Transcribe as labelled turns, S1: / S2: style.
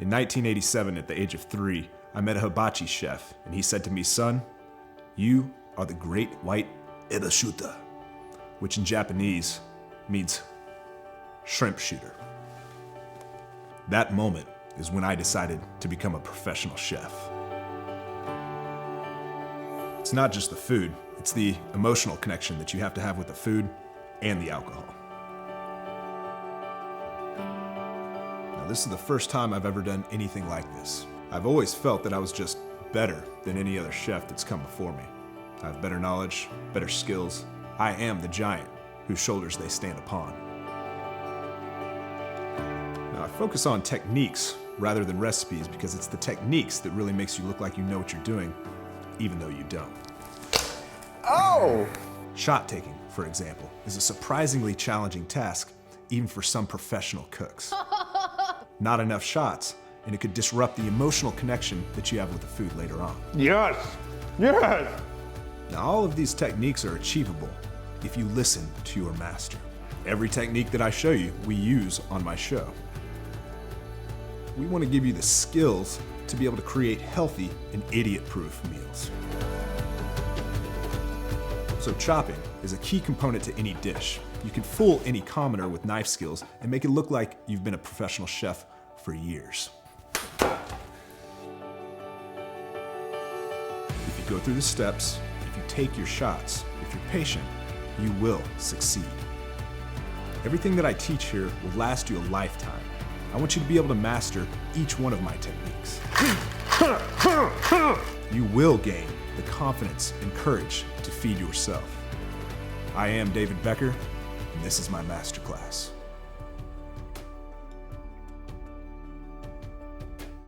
S1: In 1987, at the age of 3, I met a hibachi chef, and he said to me, "Son, you are the great white ebashuta," which in Japanese means shrimp shooter. That moment is when I decided to become a professional chef. It's not just the food, it's the emotional connection that you have to have with the food and the alcohol. Now, this is the first time I've ever done anything like this. I've always felt that I was just better than any other chef that's come before me. I have better knowledge, better skills. I am the giant whose shoulders they stand upon. Now, I focus on techniques rather than recipes because it's the techniques that really makes you look like you know what you're doing, even though you don't.
S2: Oh!
S1: Shot taking, for example, is a surprisingly challenging task, even for some professional cooks. Not enough shots, and it could disrupt the emotional connection that you have with the food later on.
S2: Yes! Yes!
S1: Now, all of these techniques are achievable if you listen to your master. Every technique that I show you, we use on my show. We want to give you the skills to be able to create healthy and idiot-proof meals. So chopping is a key component to any dish. You can fool any commoner with knife skills and make it look like you've been a professional chef for years. If you go through the steps, if you take your shots, if you're patient, you will succeed. Everything that I teach here will last you a lifetime. I want you to be able to master each one of my techniques. You will gain the confidence and courage to feed yourself. I am David Becker, and this is my masterclass.